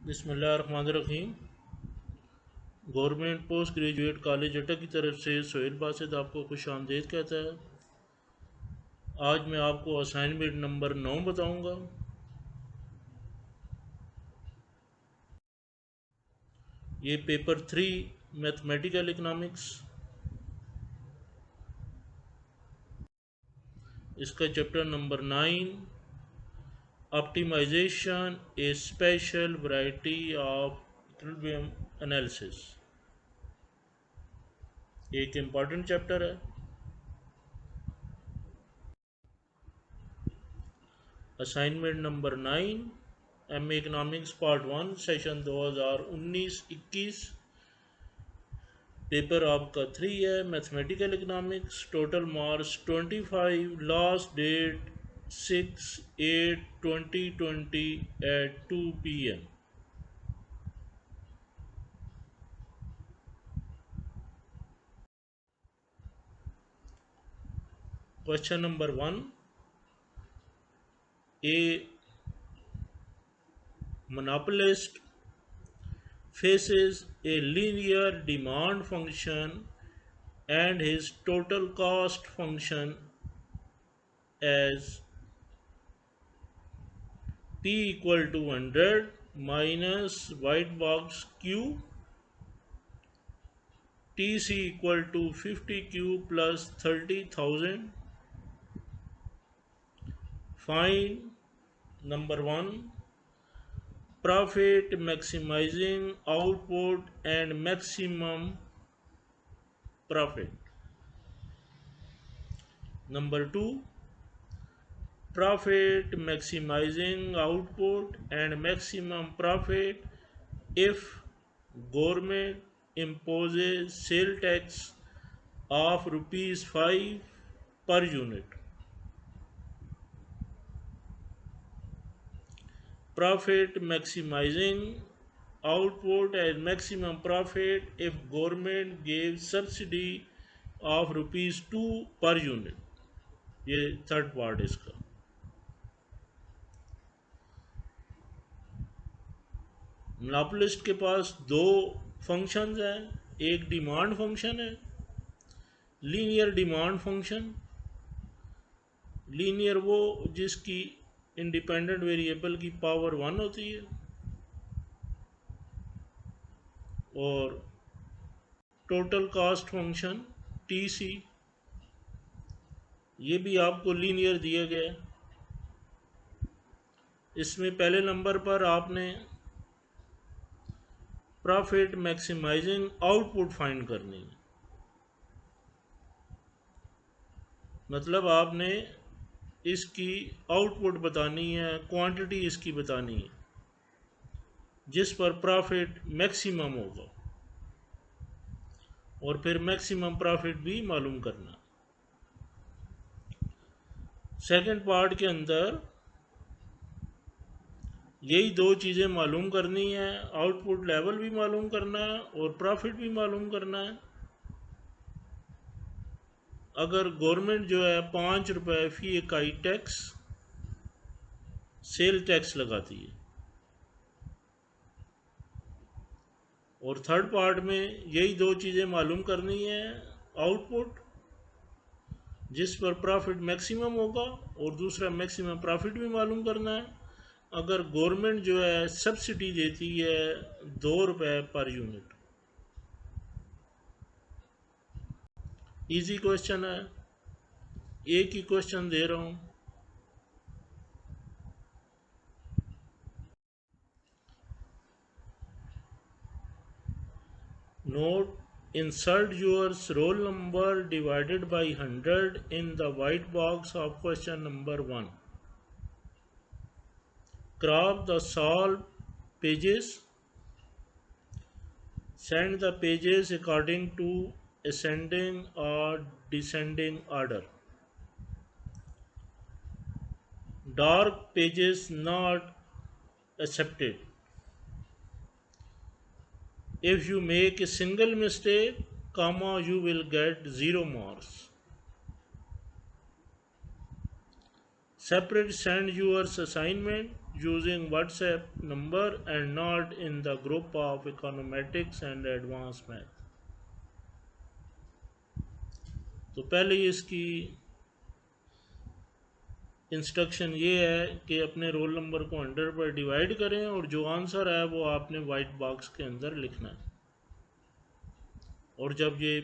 बिस्मिल्लाहिर्रहमानिर्रहीम। Government post graduate college अटक की तरफ से सोहेल बासित आपको खुश आमदीद कहता है। आज मैं आपको असाइनमेंट नंबर 9 बताऊंगा। ये पेपर 3 मैथमेटिकल इकनॉमिक्स, इसका chapter number 9 optimisation a special variety of equilibrium analysis, एक इम्पॉर्टेंट चैप्टर है। Assignment number 9 M economics part 1 session 2019-21, paper आपका 3 है mathematical economics. Total marks 25, last date 6/8/2020 at 2 PM। Question number 1, a monopolist faces a linear demand function and his total cost function as P equal to 100 minus white box Q, TC equal to 50Q plus 30,000. Find number 1, profit maximizing output and maximum profit. Number 2, profit maximizing output and maximum profit if government imposes sale tax of rupees 5 per unit. Profit maximizing output and maximum profit if government gives subsidy of rupees 2 per unit. ये third part इसका। Monopolist के पास दो functions हैं, एक demand function है, linear demand function. Linear वो जिसकी independent variable की पावर 1 होती है, और टोटल कास्ट फंक्शन TC, ये भी आपको लीनियर दिया गया है। इसमें पहले नंबर पर आपने प्रॉफिट मैक्सिमाइजिंग आउटपुट फाइंड करनी है, मतलब आपने इसकी आउटपुट बतानी है, क्वांटिटी इसकी बतानी है जिस पर प्रॉफिट मैक्सिमम होगा, और फिर मैक्सिमम प्रॉफिट भी मालूम करना। सेकंड पार्ट के अंदर यही दो चीज़ें मालूम करनी है, आउटपुट लेवल भी मालूम करना है और प्रॉफिट भी मालूम करना है। अगर गवर्नमेंट जो है 5 रुपये फी इकाई टैक्स, सेल टैक्स लगाती है, और थर्ड पार्ट में यही दो चीज़ें मालूम करनी है, आउटपुट जिस पर प्रॉफिट मैक्सिमम होगा और दूसरा मैक्सिमम प्रॉफिट भी मालूम करना है। अगर गवर्नमेंट जो है सब्सिडी देती है 2 रुपये पर यूनिट। इजी क्वेश्चन है, एक ही क्वेश्चन दे रहा हूँ। Note, insert your roll number divided by 100 in the white box of question number 1. Crop the solved pages. Send the pages according to ascending or descending order. Dark pages not accepted. If you make a single mistake, comma, you will get 0 marks. Separate send your assignment using WhatsApp number and not in the group of econometrics and advanced math। तो पहले इसकी instruction ये है कि अपने roll number को 100 पर divide करें और जो आंसर है वो आपने वाइट बॉक्स के अंदर लिखना है। और जब ये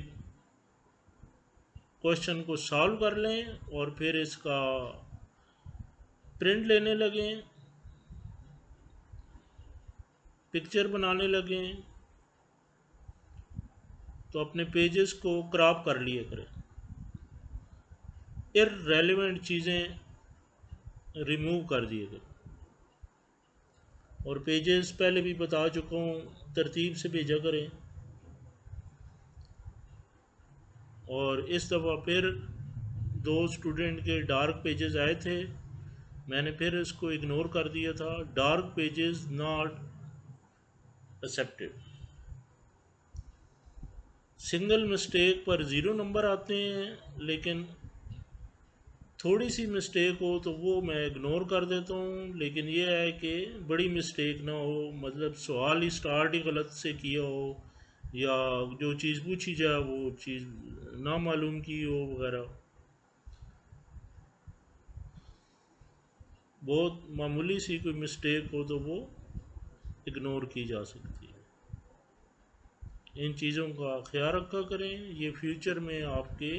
क्वेश्चन को सॉल्व कर लें और फिर इसका प्रिंट लेने लगें, पिक्चर बनाने लगें, तो अपने पेजेस को क्रॉप कर लिए करें, इररेलेवेंट चीज़ें रिमूव कर दिए करें। और पेजेस पहले भी बता चुका हूँ, तरतीब से भेजा करें। और इस दफ़ा फिर 2 स्टूडेंट के डार्क पेजेस आए थे, मैंने फिर इसको इग्नोर कर दिया था। Dark pages not accepted. Single mistake पर 0 नंबर आते हैं, लेकिन थोड़ी सी मिस्टेक हो तो वो मैं इग्नोर कर देता हूँ। लेकिन ये है कि बड़ी मिस्टेक ना हो, मतलब सवाल ही स्टार्ट ही गलत से किया हो या जो चीज़ पूछी जाए वो चीज़ ना मालूम की हो वगैरह, बहुत मामूली सी कोई मिस्टेक हो तो वो इग्नोर की जा सकती है। इन चीज़ों का ख्याल रखा करें, ये फ्यूचर में आपके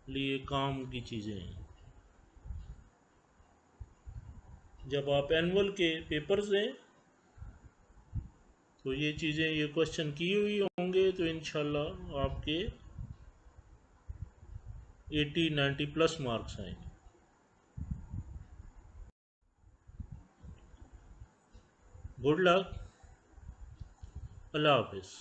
लिए काम की चीज़ें हैं। जब आप एनुअल के पेपर्स दें तो ये चीज़ें, ये क्वेश्चन की हुई होंगे तो इंशाल्लाह आपके 80-90 प्लस मार्क्स आएंगे। Good luck. अल्लाह हाफिज़।